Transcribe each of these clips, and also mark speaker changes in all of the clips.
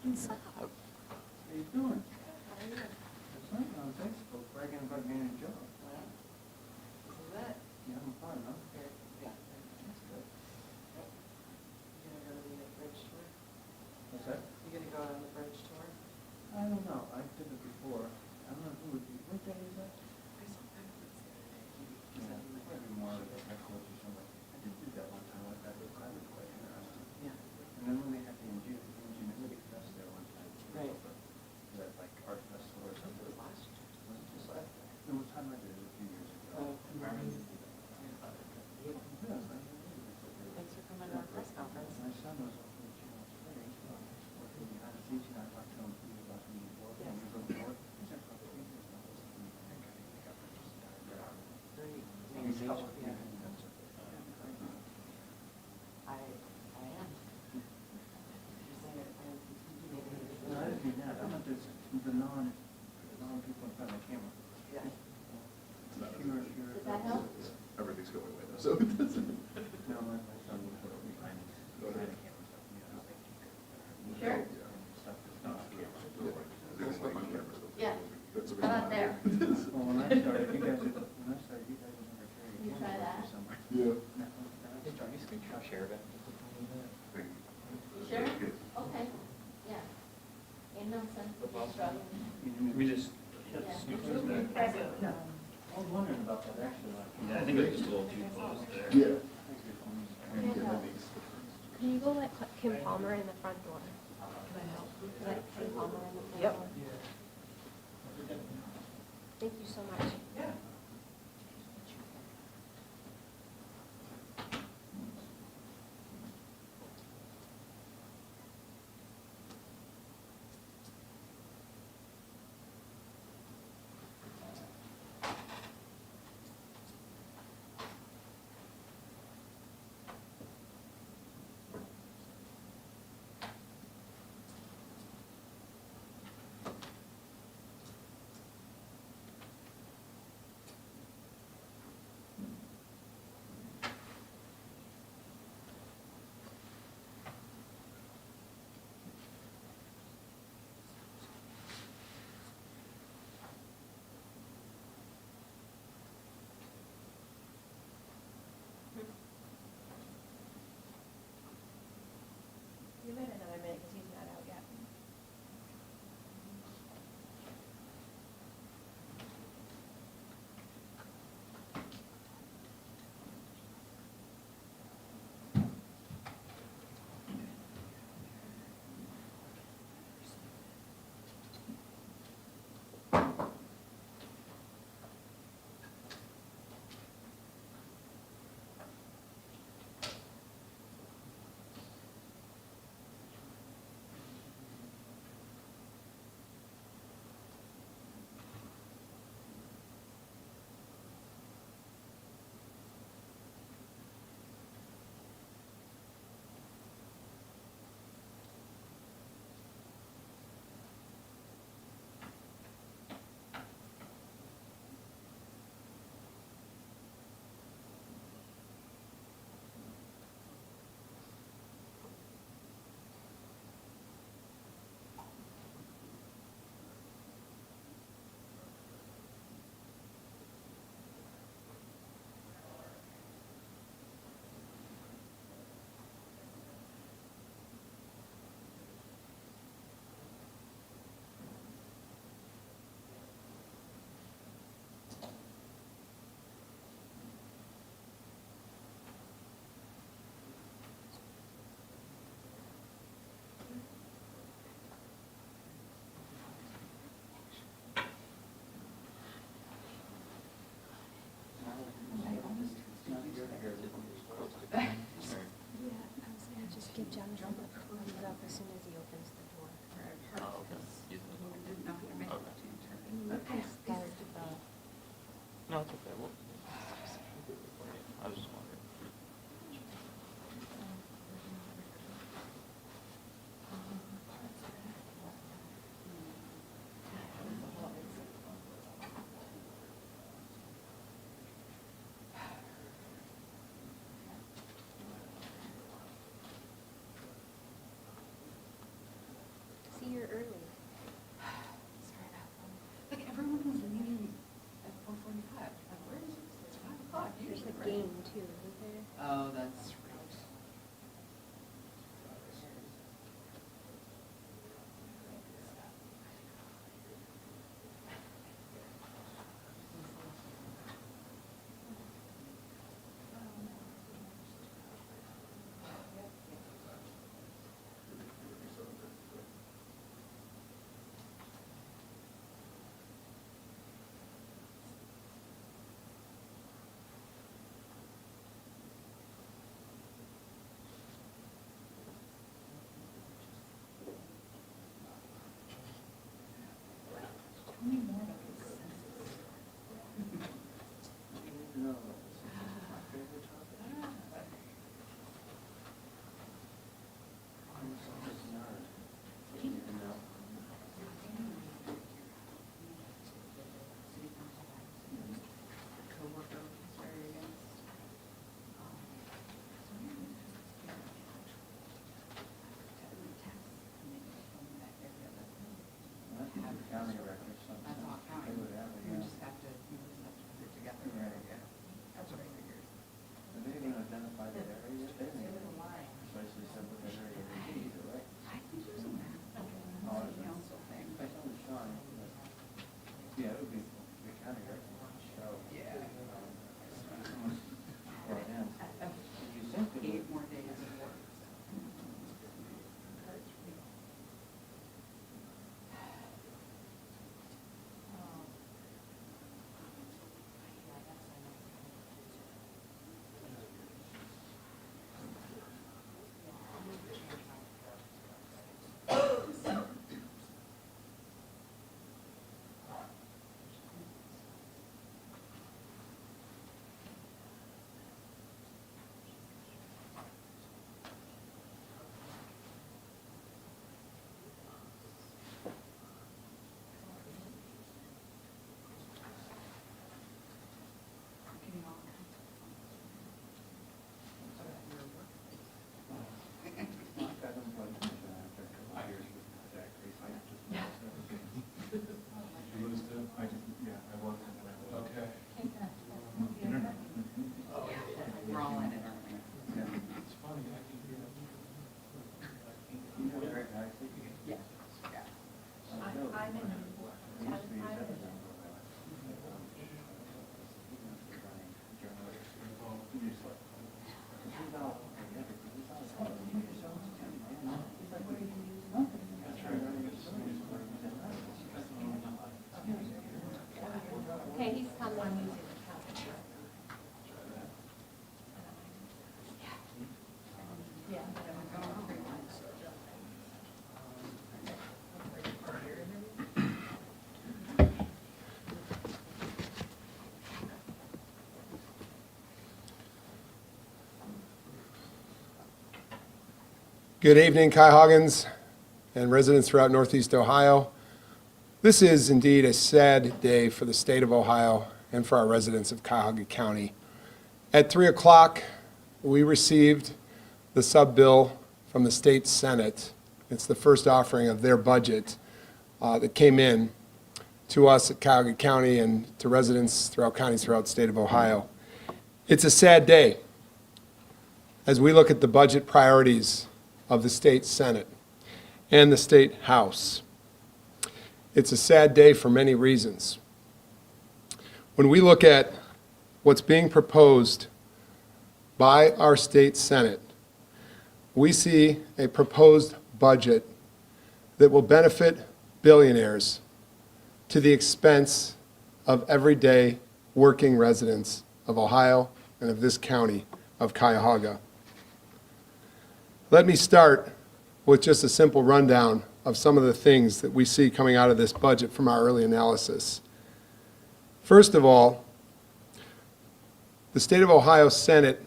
Speaker 1: What's up?
Speaker 2: How you doing? That's right, on Facebook, bragging about getting a job.
Speaker 1: This is it.
Speaker 2: Yeah, I'm fine, huh?
Speaker 1: Yeah.
Speaker 2: That's good.
Speaker 1: You gonna go to the bridge tour?
Speaker 2: What's that?
Speaker 1: You gonna go on the bridge tour?
Speaker 2: I don't know, I did it before. I don't know who would be, what day is that?
Speaker 1: I saw pamphlets the other day. He
Speaker 2: Yeah,
Speaker 1: said he might
Speaker 2: maybe more of the high school or something. I did do that one time, that was quite interesting.
Speaker 1: Yeah.
Speaker 2: And then when they had the ingenuity fest there one time.
Speaker 1: Right.
Speaker 2: That like art festival or
Speaker 1: It
Speaker 2: something.
Speaker 1: was last year.
Speaker 2: Was it just last year? No, what time I did it a few years ago.
Speaker 1: Oh.
Speaker 2: Yeah, it's like,
Speaker 1: Thanks for coming to our press conference.
Speaker 2: my son was up in Channel Spring, working behind the scenes, and I talked to him about the work, and he was on board. He's there for a few years now. I think they got just tired. He's helping.
Speaker 1: Yeah. I am. You're saying it, I am.
Speaker 2: No, I didn't mean that. I meant the non people in front of the camera.
Speaker 1: Yeah.
Speaker 3: Does that help?
Speaker 4: Everything's going away though, so it doesn't.
Speaker 2: No, my son was behind the camera stuff.
Speaker 3: You sure?
Speaker 2: Stuff that's not on camera.
Speaker 4: There's stuff on camera.
Speaker 3: Yeah.
Speaker 4: That's the
Speaker 3: How about
Speaker 4: reason
Speaker 3: there?
Speaker 2: Well, when I started, you guys would never carry a
Speaker 3: You try
Speaker 2: camera
Speaker 3: that?
Speaker 2: somewhere.
Speaker 4: Yeah.
Speaker 5: Hey, John, you speak to share that just a tiny bit?
Speaker 3: You sure? Okay, yeah. Ain't no sense in struggling.
Speaker 5: We just
Speaker 3: Yeah.
Speaker 5: scoop those back.
Speaker 2: Yeah. I was wondering about that actually.
Speaker 5: Yeah, I think it was just a little too close there.
Speaker 4: Yeah.
Speaker 3: Yeah.
Speaker 6: Can you go let Kim Palmer in the front door?
Speaker 1: Can I help?
Speaker 6: Let Kim Palmer in the front
Speaker 1: Yep.
Speaker 6: door. Thank you so much.
Speaker 1: Yeah.
Speaker 6: game too, isn't there?
Speaker 1: Oh, that's right. Tell me more about this census.
Speaker 2: No, this is my favorite topic. I'm so smart. You know.
Speaker 1: Coworker experience.
Speaker 2: That's the county records.
Speaker 1: That's all county.
Speaker 2: They would have it,
Speaker 1: You
Speaker 2: yeah.
Speaker 1: just have to put it together.
Speaker 2: Yeah.
Speaker 1: That's what I figured.
Speaker 2: And they didn't identify the area yet, they
Speaker 1: Say
Speaker 2: didn't
Speaker 1: the line.
Speaker 2: precisely said what that area would be either, right?
Speaker 1: I think there's a map.
Speaker 2: Oh, is it?
Speaker 1: Council thing.
Speaker 2: I saw the Sean, but, yeah, it would be the county records show.
Speaker 1: Yeah.
Speaker 2: Someone's brought in. You think it
Speaker 1: 8
Speaker 2: would,
Speaker 1: more days of work. Getting all kinds of
Speaker 2: I've got them plugged in after a couple of years with that crazy. I just noticed everything.
Speaker 4: You lose too?
Speaker 2: I just, yeah, I wasn't when I was.
Speaker 4: Okay.
Speaker 2: Internet.
Speaker 1: We're all in it, aren't we?
Speaker 2: Yeah.
Speaker 4: It's funny, I can hear it.
Speaker 2: You know, Eric, I think.
Speaker 1: Yeah. Yeah.
Speaker 6: I'm in Okay, he's coming.
Speaker 7: Good evening, Cuyahoggans and residents throughout Northeast Ohio. This is indeed a sad day for the state of Ohio and for our residents of Cuyahoga County. At 3 o'clock, we received the sub-bill from the state Senate. It's the first offering of their budget that came in to us at Cuyahoga County and to residents throughout counties throughout the state of Ohio. It's a sad day as we look at the budget priorities of the state Senate and the state House. It's a sad day for many reasons. When we look at what's being proposed by our state Senate, we see a proposed budget that will benefit billionaires to the expense of everyday working residents of Ohio and of this county of Cuyahoga. Let me start with just a simple rundown of some of the things that we see coming out of this budget from our early analysis. First of all, the state of Ohio Senate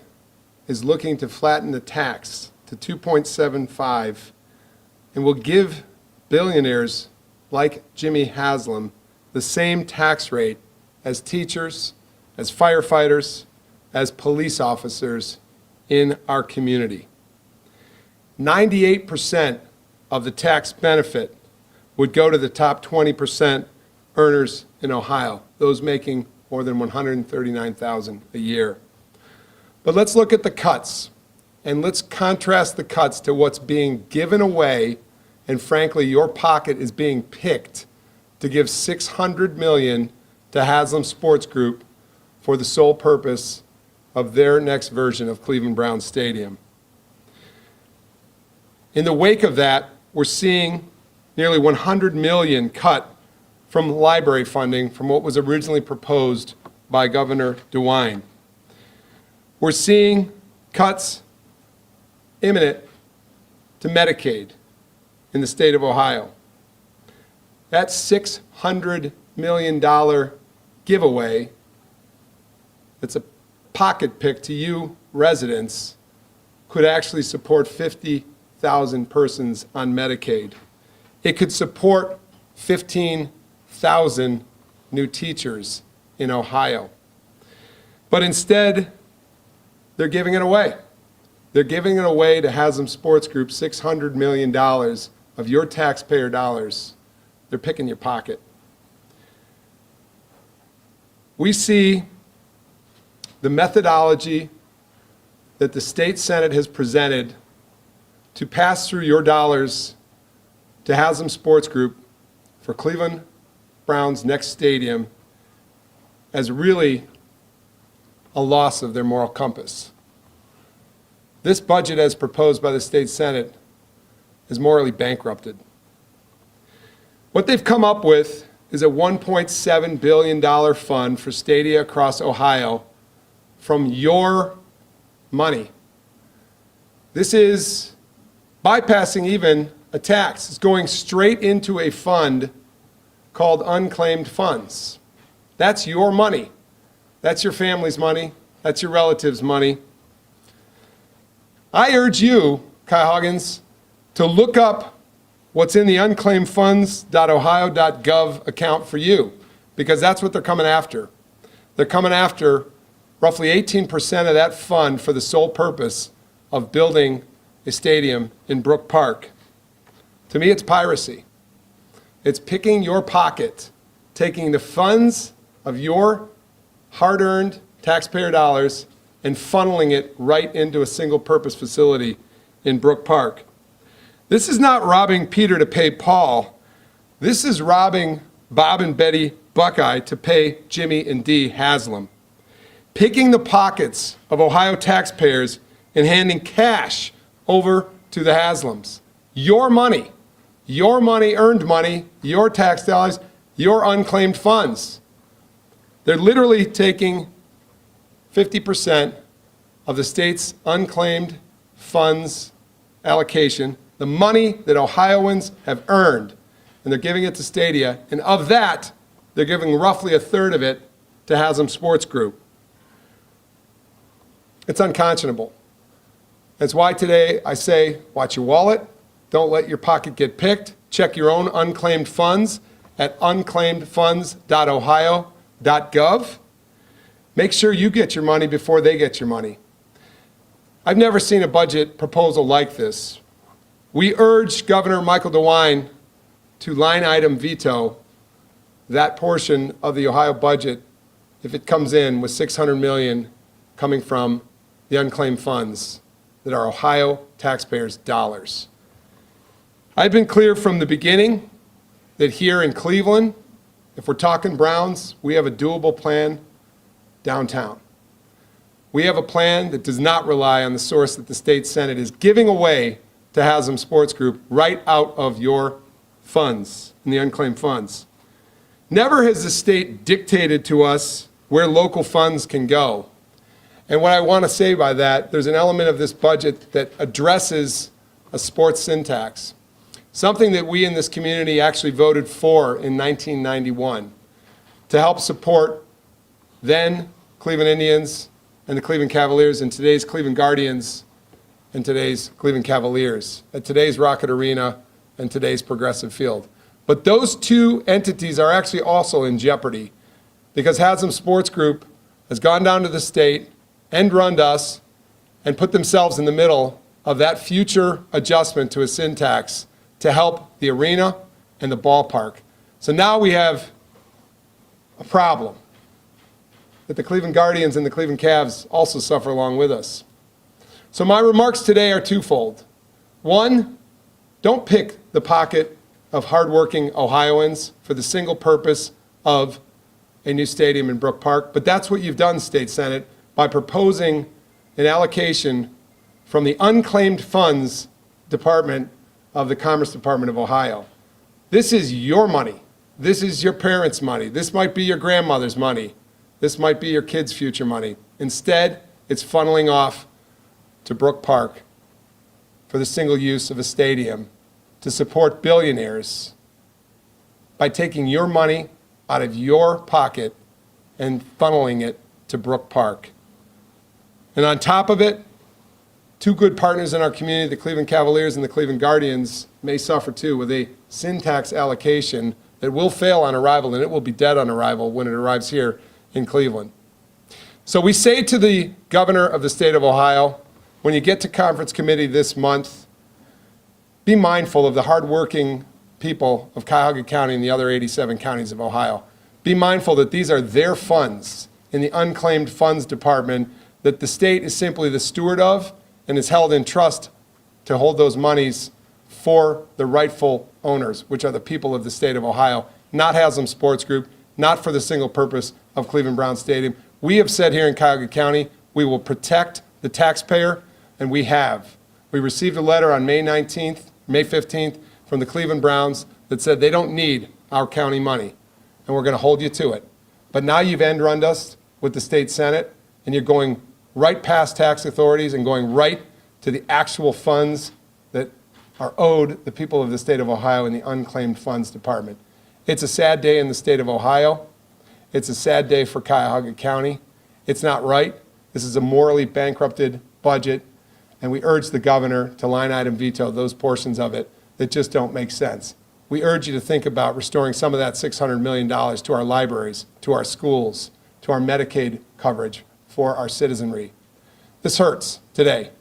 Speaker 7: is looking to flatten the tax to 2.75 and will give billionaires like Jimmy Haslam the same tax rate as teachers, as firefighters, as police officers in our community. 98% of the tax benefit would go to the top 20% earners in Ohio, those making more than $139,000 a year. But let's look at the cuts, and let's contrast the cuts to what's being given away, and frankly, your pocket is being picked to give $600 million to Haslam Sports Group for the sole purpose of their next version of Cleveland Browns Stadium. In the wake of that, we're seeing nearly $100 million cut from library funding from what was originally proposed by Governor DeWine. We're seeing cuts imminent to Medicaid in the state of Ohio. That $600 million giveaway, that's a pocket pick to you residents, could actually support 50,000 persons on Medicaid. It could support 15,000 new teachers in Ohio. But instead, they're giving it away. They're giving it away to Haslam Sports Group, $600 million of your taxpayer dollars. They're picking your pocket. We see the methodology that the state Senate has presented to pass through your dollars to Haslam Sports Group for Cleveland Browns' next stadium as really a loss of their moral compass. This budget, as proposed by the state Senate, is morally bankrupted. What they've come up with is a $1.7 billion fund for stadia across Ohio from your money. This is bypassing even a tax. It's going straight into a fund called unclaimed funds. That's your money. That's your family's money. That's your relatives' money. I urge you, Kai Hoggins, to look up what's in the unclaimedfunds.ohio.gov account for you, because that's what they're coming after. They're coming after roughly 18% of that fund for the sole purpose of building a stadium in Brook Park. To me, it's piracy. It's picking your pocket, taking the funds of your hard-earned taxpayer dollars and funneling it right into a single-purpose facility in Brook Park. This is not robbing Peter to pay Paul. This is robbing Bob and Betty Buckeye to pay Jimmy and Dee Haslam. Picking the pockets of Ohio taxpayers and handing cash over to the Haslams. Your money, earned money, your tax dollars, your unclaimed funds. They're literally taking 50% of the state's unclaimed funds allocation, the money that Ohioans have earned, and they're giving it to Stadia, and of that, they're giving roughly a third of it to Haslam Sports Group. It's unconscionable. That's why today I say, watch your wallet, don't let your pocket get picked, check your own unclaimed funds at unclaimedfunds.ohio.gov. Make sure you get your money before they get your money. I've never seen a budget proposal like this. We urge Governor Michael DeWine to line item veto that portion of the Ohio budget if it comes in with $600 million coming from the unclaimed funds that are Ohio taxpayers' dollars. I've been clear from the beginning that here in Cleveland, if we're talking Browns, we have a doable plan downtown. We have a plan that does not rely on the source that the state Senate is giving away to Haslam Sports Group right out of your funds, in the unclaimed funds. Never has the state dictated to us where local funds can go. And what I want to say by that, there's an element of this budget that addresses a sports syntax, something that we in this community actually voted for in 1991 to help support then Cleveland Indians and the Cleveland Cavaliers and today's Cleveland Guardians and today's Cleveland Cavaliers at today's Rocket Arena and today's Progressive Field. But those two entities are actually also in jeopardy because Haslam Sports Group has gone down to the state, end-runned us, and put themselves in the middle of that future adjustment to a syntax to help the arena and the ballpark. So now we have a problem. that the Cleveland Guardians and the Cleveland Cavs also suffer along with us. So my remarks today are twofold. One, don't pick the pocket of hardworking Ohioans for the single purpose of a new stadium in Brook Park, but that's what you've done, State Senate, by proposing an allocation from the unclaimed funds department of the Commerce Department of Ohio. This is your money. This is your parents' money. This might be your grandmother's money. This might be your kids' future money. Instead, it's funneling off to Brook Park for the single use of a stadium to support billionaires by taking your money out of your pocket and funneling it to Brook Park. And on top of it, two good partners in our community, the Cleveland Cavaliers and the Cleveland Guardians, may suffer too with a sin tax allocation that will fail on arrival, and it will be dead on arrival when it arrives here in Cleveland. So we say to the governor of the state of Ohio, when you get to conference committee this month, be mindful of the hardworking people of Cuyahoga County and the other 87 counties of Ohio. Be mindful that these are their funds in the unclaimed funds department that the state is simply the steward of and is held in trust to hold those monies for the rightful owners, which are the people of the state of Ohio, not Haslam Sports Group, not for the single purpose of Cleveland Brown Stadium. We have said here in Cuyahoga County, we will protect the taxpayer, and we have. We received a letter on May 15th, from the Cleveland Browns that said they don't need our county money, and we're going to hold you to it. But now you've end-runned us with the state Senate, and you're going right past tax authorities and going right to the actual funds that are owed the people of the state of Ohio in the unclaimed funds department. It's a sad day in the state of Ohio. It's a sad day for Cuyahoga County. It's not right. This is a morally bankrupted budget, and we urge the governor to line item veto those portions of it that just don't make sense. We urge you to think about restoring some of that $600 million to our libraries, to our schools, to our Medicaid coverage for our citizenry. This hurts today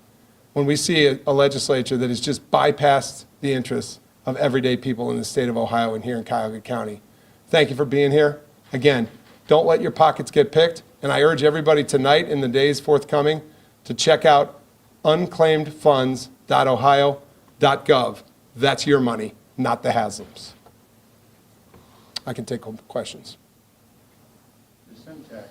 Speaker 7: when we see a legislature that has just bypassed the interests of everyday people in the state of Ohio and here in Cuyahoga County. Thank you for being here. Again, don't let your pockets get picked, and I urge everybody tonight in the days forthcoming to check out unclaimedfunds.ohio.gov. That's your money, not the Haslams. I can take questions.
Speaker 2: The sin tax,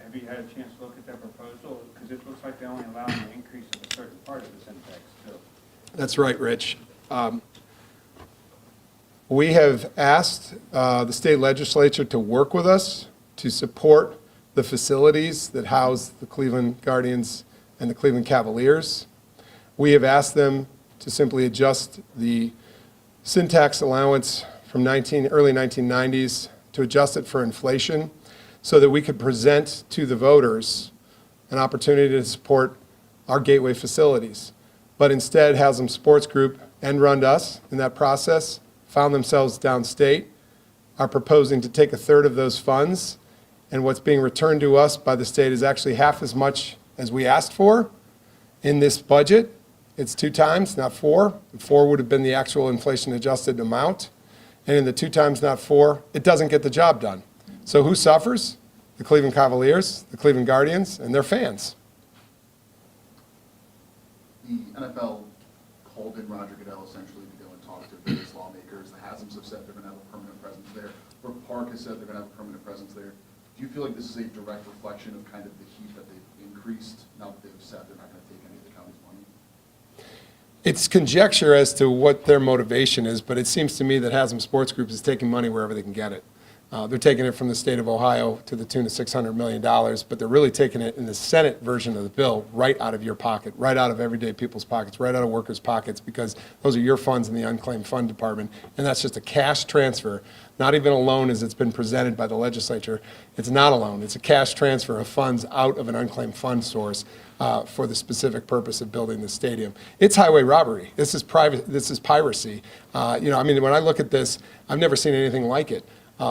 Speaker 2: have you had a chance to look at that proposal? Because it looks like they only allow an increase of a certain part of the sin tax too.
Speaker 7: That's right, Rich. We have asked the state legislature to work with us to support the facilities that house the Cleveland Guardians and the Cleveland Cavaliers. We have asked them to simply adjust the sin tax allowance from early 1990s to adjust it for inflation so that we could present to the voters an opportunity to support our gateway facilities. But instead, Haslam Sports Group end-runned us in that process, found themselves downstate, are proposing to take a third of those funds, and what's being returned to us by the state is actually half as much as we asked for in this budget. It's 2 times, not 4. 4 would have been the actual inflation-adjusted amount. And in the 2 times, not 4, it doesn't get the job done. So who suffers? The Cleveland Cavaliers, the Cleveland Guardians, and their fans.
Speaker 8: The NFL called in Roger Goodell essentially to go and talk to various lawmakers. The Haslams have said they're going to have a permanent presence there. Brook Park has said they're going to have a permanent presence there. Do you feel like this is a direct reflection of kind of the heat that they've increased now that they've said they're not going to take any of the county's money?
Speaker 7: It's conjecture as to what their motivation is, but it seems to me that Haslam Sports Group is taking money wherever they can get it. They're taking it from the state of Ohio to the tune of $600 million, but they're really taking it in the Senate version of the bill right out of your pocket, right out of everyday people's pockets, right out of workers' pockets, because those are your funds in the unclaimed fund department, and that's just a cash transfer, not even a loan as it's been presented by the legislature. It's not a loan. It's a cash transfer of funds out of an unclaimed fund source for the specific purpose of building the stadium. It's highway robbery. This is private. This is piracy. When I look at this, I've never seen anything like it.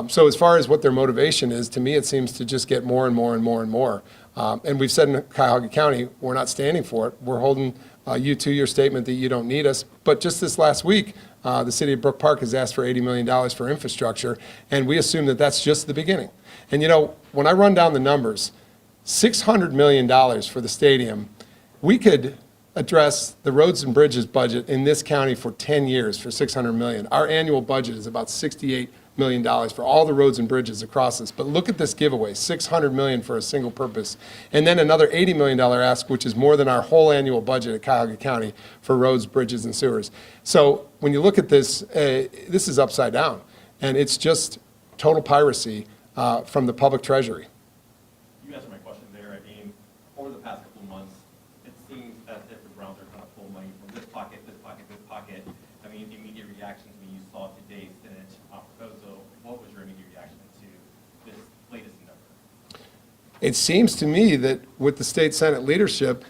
Speaker 7: So as far as what their motivation is, to me it seems to just get more and more and more and more. And we've said in Cuyahoga County, we're not standing for it. We're holding you to your statement that you don't need us. But just this last week, the city of Brook Park has asked for $80 million for infrastructure, and we assume that that's just the beginning. And you know, when I run down the numbers, $600 million for the stadium, we could address the roads and bridges budget in this county for 10 years for $600 million. Our annual budget is about $68 million for all the roads and bridges across this. But look at this giveaway, $600 million for a single purpose. And then another $80 million ask, which is more than our whole annual budget at Cuyahoga County for roads, bridges, and sewers. So when you look at this, this is upside down. And it's just total piracy from the public treasury.
Speaker 9: You answered my question there. I mean, over the past couple of months, it seems as if the Browns are trying to pull money from this pocket, this pocket, this pocket. I mean, the immediate reactions when you saw today's Senate proposal, what was your immediate reaction to this latest endeavor?
Speaker 7: It seems to me that with the state Senate leadership,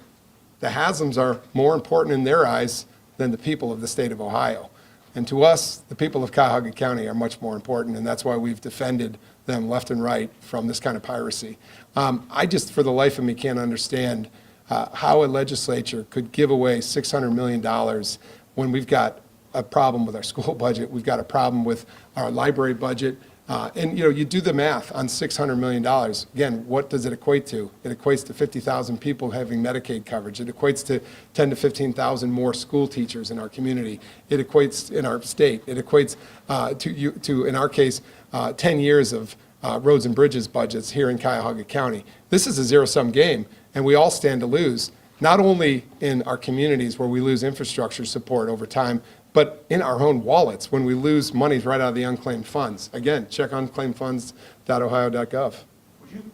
Speaker 7: the Haslam's are more important in their eyes than the people of the state of Ohio. And to us, the people of Cuyahoga County are much more important, and that's why we've defended them left and right from this kind of piracy. I just, for the life of me, can't understand how a legislature could give away $600 million when we've got a problem with our school budget, we've got a problem with our library budget, and you know, you do the math on $600 million. Again, what does it equate to? It equates to 50,000 people having Medicaid coverage. It equates to 10 to 15,000 more school teachers in our community. It equates in our state. It equates to in our case, 10 years of roads and bridges budgets here in Cuyahoga County. This is a zero-sum game, and we all stand to lose, not only in our communities where we lose infrastructure support over time, but in our own wallets when we lose monies right out of the unclaimed funds. Again, check unclaimedfunds.ohio.gov.
Speaker 9: Would you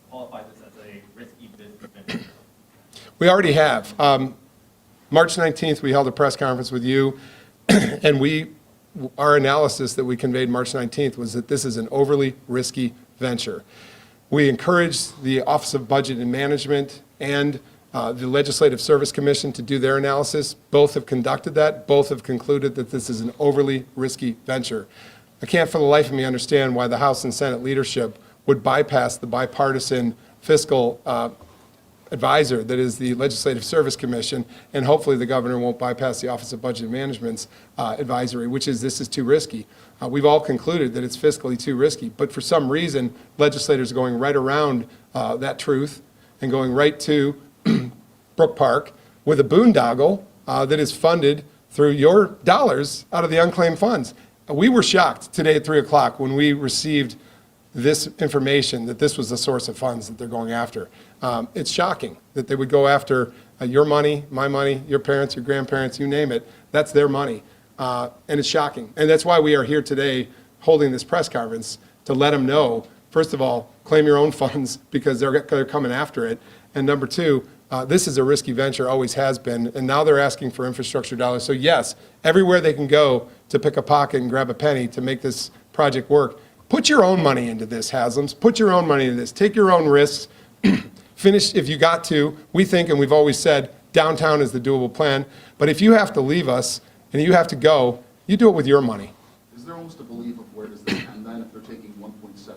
Speaker 9: qualify this as a risky business venture?
Speaker 7: We already have. March 19th, we held a press conference with you, and our analysis that we conveyed March 19th was that this is an overly risky venture. We encouraged the Office of Budget and Management and the Legislative Service Commission to do their analysis. Both have conducted that. Both have concluded that this is an overly risky venture. I can't for the life of me understand why the House and Senate leadership would bypass the bipartisan fiscal advisor that is the Legislative Service Commission, and hopefully the governor won't bypass the Office of Budget and Management's advisory, which is this is too risky. We've all concluded that it's fiscally too risky, but for some reason, legislators are going right around that truth and going right to Brook Park with a boondoggle that is funded through your dollars out of the unclaimed funds. We were shocked today at 3 o'clock when we received this information that this was the source of funds that they're going after. It's shocking that they would go after your money, my money, your parents, your grandparents, you name it. That's their money. And it's shocking. And that's why we are here today holding this press conference to let them know, first of all, claim your own funds because they're coming after it. And number two, this is a risky venture, always has been, and now they're asking for infrastructure dollars. So yes, everywhere they can go to pick a pocket and grab a penny to make this project work, put your own money into this, Haslam's. Put your own money into this. Take your own risks. Finish if you got to. We think, and we've always said, downtown is the doable plan. But if you have to leave us and you have to go, you do it with your money.
Speaker 8: Is there almost a belief of where does this end then? If they're taking 1.7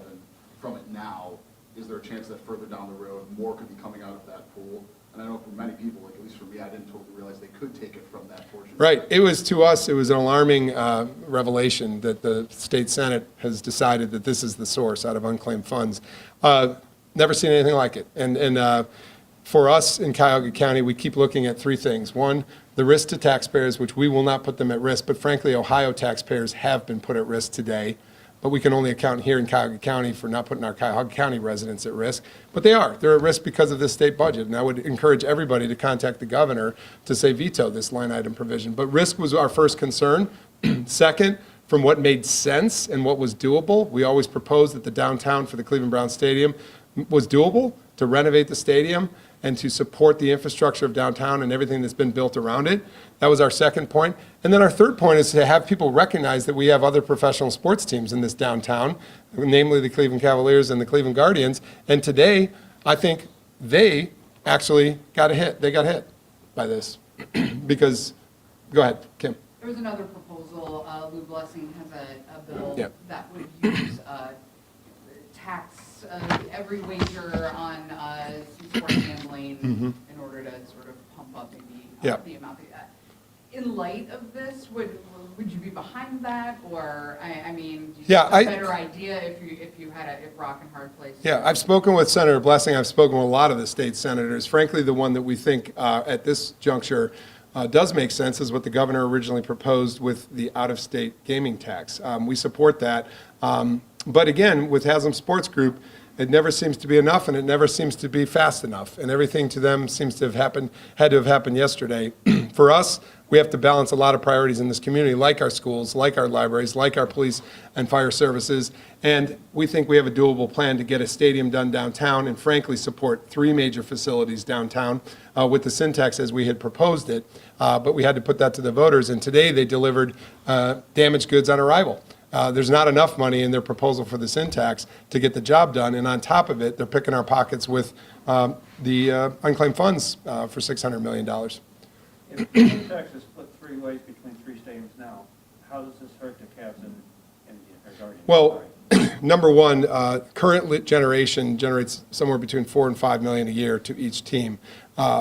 Speaker 8: from it now, is there a chance that further down the road, more could be coming out of that pool? And I know for many people, like at least for me, I didn't totally realize they could take it from that portion.
Speaker 7: Right. It was, to us, it was an alarming revelation that the state Senate has decided that this is the source out of unclaimed funds. Never seen anything like it. And for us in Cuyahoga County, we keep looking at three things. One, the risk to taxpayers, which we will not put them at risk, but frankly, Ohio taxpayers have been put at risk today. But we can only account here in Cuyahoga County for not putting our Cuyahoga County residents at risk. But they are. They're at risk because of this state budget. And I would encourage everybody to contact the governor to say veto this line item provision. But risk was our first concern. Second, from what made sense and what was doable, we always proposed that the downtown for the Cleveland Browns Stadium was doable, to renovate the stadium and to support the infrastructure of downtown and everything that's been built around it. That was our second point. And then our third point is to have people recognize that we have other professional sports teams in this downtown, namely the Cleveland Cavaliers and the Cleveland Guardians. And today, I think they actually got a hit. They got hit by this because, go ahead, Kim.
Speaker 1: There was another proposal, Lou Blessing has a bill
Speaker 7: Yep.
Speaker 1: that would use tax every wager on sports gambling in order to sort of pump up maybe
Speaker 7: Yep.
Speaker 1: the amount.
Speaker 10: in light of this, would you be behind that, or, I mean, do you
Speaker 7: Yeah,
Speaker 10: have a better idea if you had a rock and hard place?
Speaker 7: Yeah, I've spoken with Senator Blessing. I've spoken with a lot of the state senators. Frankly, the one that we think at this juncture does make sense is what the governor originally proposed with the out-of-state gaming tax. We support that. But again, with Haslam Sports Group, it never seems to be enough, and it never seems to be fast enough. And everything to them seems to have had to have happened yesterday. For us, we have to balance a lot of priorities in this community, like our schools, like our libraries, like our police and fire services. And we think we have a doable plan to get a stadium done downtown and frankly support 3 major facilities downtown with the syntax as we had proposed it. But we had to put that to the voters. And today they delivered damaged goods on arrival. There's not enough money in their proposal for the syntax to get the job done. And on top of it, they're picking our pockets with the unclaimed funds for $600 million.
Speaker 2: If the syntax is split 3 ways between 3 stadiums now, how does this hurt the Cavs and the Guardians?
Speaker 7: Well, number one, current generation generates somewhere between $4 and $5 million a year to each team.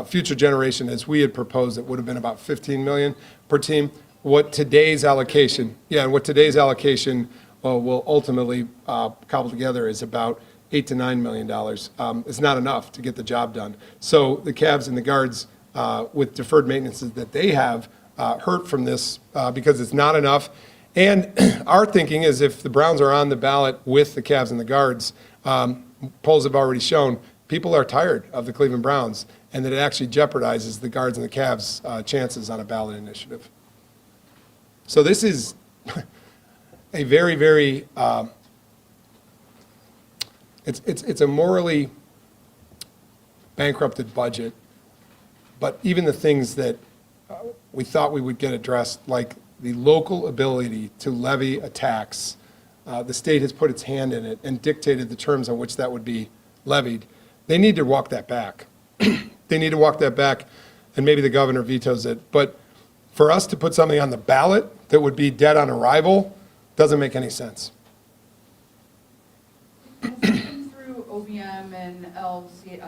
Speaker 7: Future generation, as we had proposed, it would have been about $15 million per team. What today's allocation will ultimately cobble together is about $8 to $9 million. It's not enough to get the job done. So the Cavs and the Guards, with deferred maintenances that they have, hurt from this because it's not enough. And our thinking is if the Browns are on the ballot with the Cavs and the Guards, polls have already shown people are tired of the Cleveland Browns, and that it actually jeopardizes the Guards and the Cavs' chances on a ballot initiative. So this is a very, very, it's a morally bankrupted budget, but even the things that we thought we would get addressed, like the local ability to levy a tax, the state has put its hand in it and dictated the terms on which that would be levied. They need to walk that back. They need to walk that back, and maybe the governor vetoes it. But for us to put something on the ballot that would be dead on arrival doesn't make any sense.
Speaker 10: Has it been through OVM and LSC,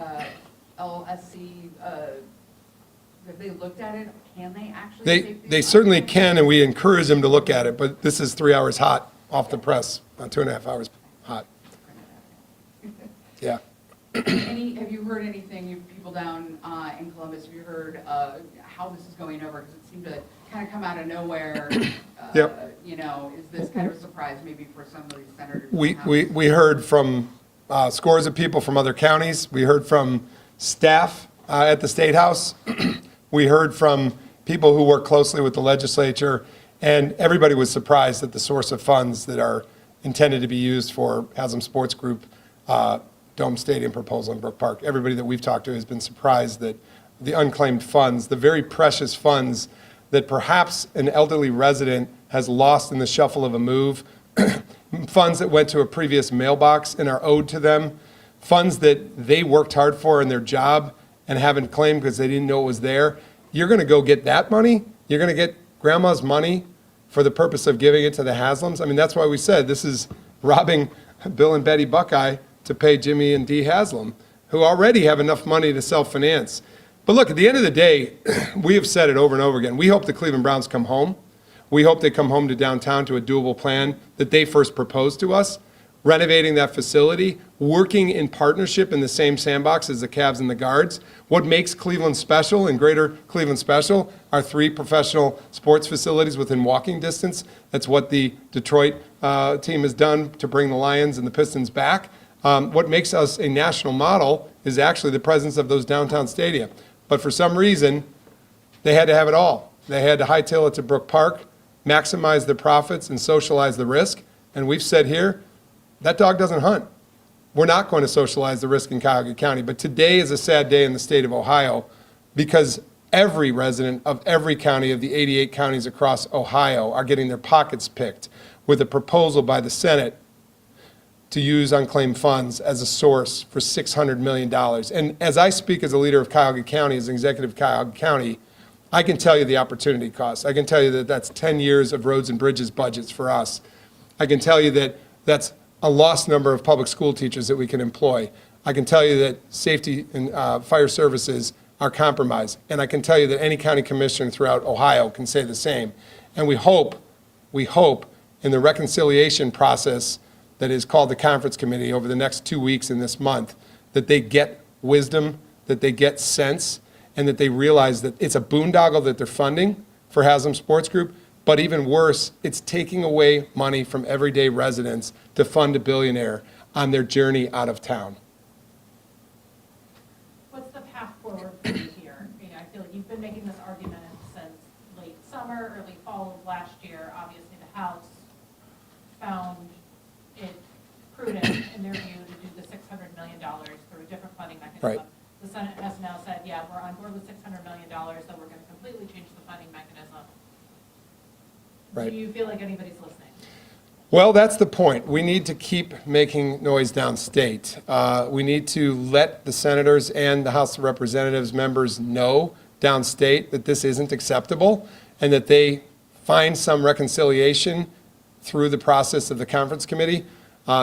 Speaker 10: have they looked at it? Can they actually?
Speaker 7: They certainly can, and we encourage them to look at it, but this is 3 hours hot off the press, not 2.5 hours hot. Yeah.
Speaker 10: Have you heard anything, you people down in Columbus, have you heard how this is going over? Because it seemed to kind of come out of nowhere.
Speaker 7: Yep.
Speaker 10: You know, is this kind of a surprise maybe for some of these senators?
Speaker 7: We heard from scores of people from other counties. We heard from staff at the State House. We heard from people who work closely with the legislature, and everybody was surprised at the source of funds that are intended to be used for Haslam Sports Group Dome Stadium proposal in Brook Park. Everybody that we've talked to has been surprised that the unclaimed funds, the very precious funds that perhaps an elderly resident has lost in the shuffle of a move, funds that went to a previous mailbox and are owed to them, funds that they worked hard for in their job and haven't claimed because they didn't know it was there. You're going to go get that money? You're going to get grandma's money for the purpose of giving it to the Haslams? I mean, that's why we said this is robbing Bill and Betty Buckeye to pay Jimmy and Dee Haslam, who already have enough money to self-finance. But look, at the end of the day, we have said it over and over again. We hope the Cleveland Browns come home. We hope they come home to downtown to a doable plan that they first proposed to us, renovating that facility, working in partnership in the same sandbox as the Cavs and the Guards. What makes Cleveland special and Greater Cleveland special are 3 professional sports facilities within walking distance. That's what the Detroit team has done to bring the Lions and the Pistons back. What makes us a national model is actually the presence of those downtown stadia. But for some reason, they had to have it all. They had to hightail it to Brook Park, maximize the profits, and socialize the risk. And we've said here, that dog doesn't hunt. We're not going to socialize the risk in Cuyahoga County. But today is a sad day in the state of Ohio because every resident of every county of the 88 counties across Ohio are getting their pockets picked with a proposal by the Senate to use unclaimed funds as a source for $600 million. And as I speak as a leader of Cuyahoga County, as an executive of Cuyahoga County, I can tell you the opportunity cost. I can tell you that that's 10 years of roads and bridges budgets for us. I can tell you that that's a lost number of public school teachers that we can employ. I can tell you that safety and fire services our compromise. And I can tell you that any county commissioner throughout Ohio can say the same. And we hope in the reconciliation process that is called the conference committee over the next 2 weeks in this month, that they get wisdom, that they get sense, and that they realize that it's a boondoggle that they're funding for Haslam Sports Group, but even worse, it's taking away money from everyday residents to fund a billionaire on their journey out of town.
Speaker 11: What's the path forward for you here? I mean, I feel like you've been making this argument since late summer, early fall of last year. Obviously, the House found it prudent, in their view, to do the $600 million through a different funding mechanism.
Speaker 7: Right.
Speaker 11: The Senate has now said, yeah, we're on board with $600 million, that we're going to completely change the funding mechanism.
Speaker 7: Right.
Speaker 11: Do you feel like anybody's listening?
Speaker 7: Well, that's the point. We need to keep making noise downstate. We need to let the senators and the House of Representatives members know downstate that this isn't acceptable and that they find some reconciliation through the process of the conference committee.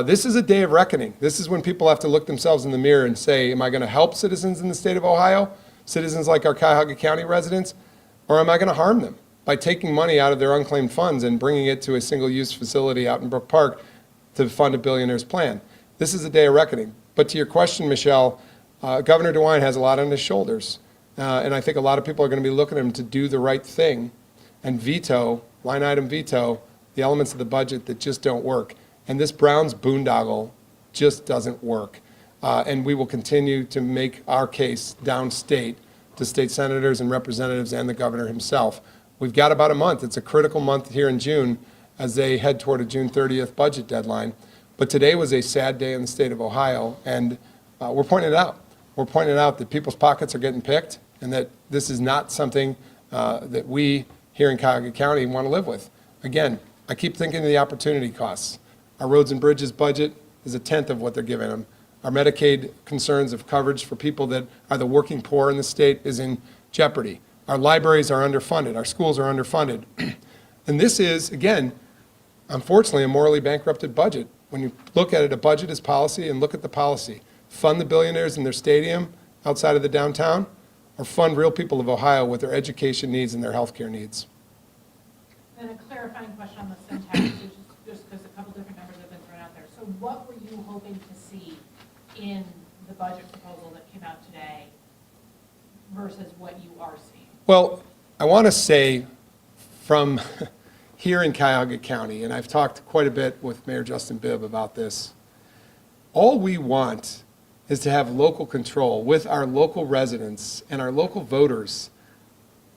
Speaker 7: This is a day of reckoning. This is when people have to look themselves in the mirror and say, am I going to help citizens in the state of Ohio, citizens like our Cuyahoga County residents, or am I going to harm them by taking money out of their unclaimed funds and bringing it to a single-use facility out in Brook Park to fund a billionaire's plan? This is a day of reckoning. But to your question, Michelle, Governor DeWine has a lot on his shoulders. And I think a lot of people are going to be looking at him to do the right thing and veto, line item veto, the elements of the budget that just don't work. And this Brown's boondoggle just doesn't work. And we will continue to make our case downstate to state senators and representatives and the governor himself. We've got about a month. It's a critical month here in June as they head toward a June 30th budget deadline. But today was a sad day in the state of Ohio, and we're pointing it out. We're pointing out that people's pockets are getting picked and that this is not something that we here in Cuyahoga County want to live with. Again, I keep thinking of the opportunity costs. Our roads and bridges budget is 1/10 of what they're giving them. Our Medicaid concerns of coverage for people that are the working poor in the state is in jeopardy. Our libraries are underfunded. Our schools are underfunded. And this is, again, unfortunately, a morally bankrupted budget. When you look at it, a budget is policy, and look at the policy. Fund the billionaires in their stadium outside of the downtown, or fund real people of Ohio with their education needs and their health care needs.
Speaker 11: Then a clarifying question on the syntax, just because a couple different numbers have been thrown out there. So what were you hoping to see in the budget proposal that came out today versus what you are seeing?
Speaker 7: Well, I want to say from here in Cuyahoga County, and I've talked quite a bit with Mayor Justin Bibb about this, all we want is to have local control with our local residents and our local voters.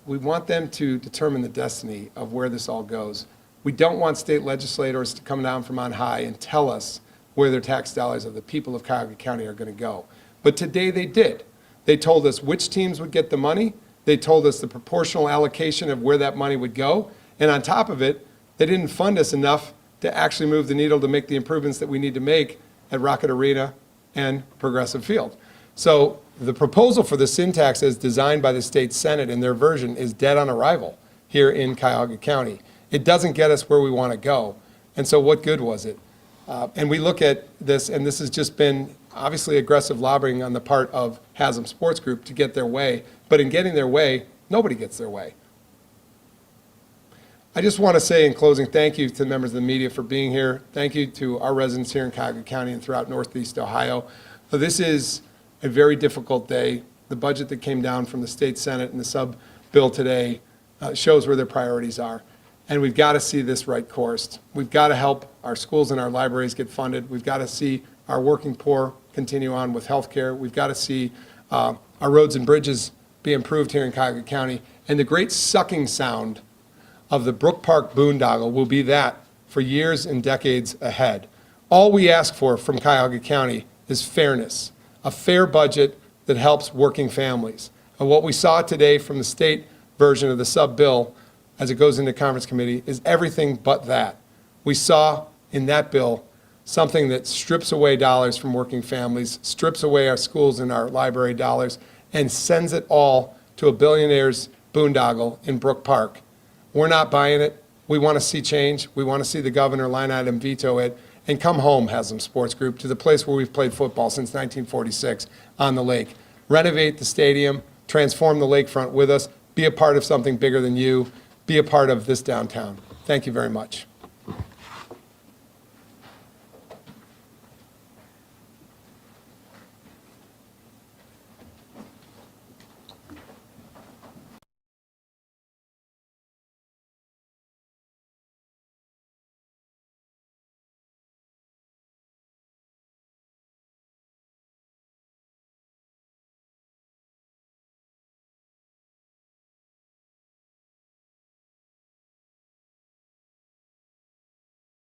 Speaker 7: We want them to determine the destiny of where this all goes. We don't want state legislators to come down from on high and tell us where their tax dollars of the people of Cuyahoga County are going to go. But today they did. They told us which teams would get the money. They told us the proportional allocation of where that money would go. And on top of it, they didn't fund us enough to actually move the needle to make the improvements that we need to make at Rocket Arena and Progressive Field. So the proposal for the syntax as designed by the state Senate in their version is dead on arrival here in Cuyahoga County. It doesn't get us where we want to go. And so what good was it? And we look at this, and this has just been obviously aggressive lobbying on the part of Haslam Sports Group to get their way. But in getting their way, nobody gets their way. I just want to say in closing, thank you to the members of the media for being here. Thank you to our residents here in Cuyahoga County and throughout Northeast Ohio. This is a very difficult day. The budget that came down from the state Senate and the sub-bill today shows where their priorities are. And we've got to see this right coursed. We've got to help our schools and our libraries get funded. We've got to see our working poor continue on with health care. We've got to see our roads and bridges be improved here in Cuyahoga County. And the great sucking sound of the Brook Park boondoggle will be that for years and decades ahead. All we ask for from Cuyahoga County is fairness, a fair budget that helps working families. And what we saw today from the state version of the sub-bill as it goes into conference committee is everything but that. We saw in that bill something that strips away dollars from working families, strips away our schools and our library dollars, and sends it all to a billionaire's boondoggle in Brook Park. We're not buying it. We want to see change. We want to see the governor line item veto it and come home, Haslam Sports Group, to the place where we've played football since 1946 on the lake. Renovate the stadium, transform the lakefront with us, be a part of something bigger than you, be a part of this downtown. Thank you very much.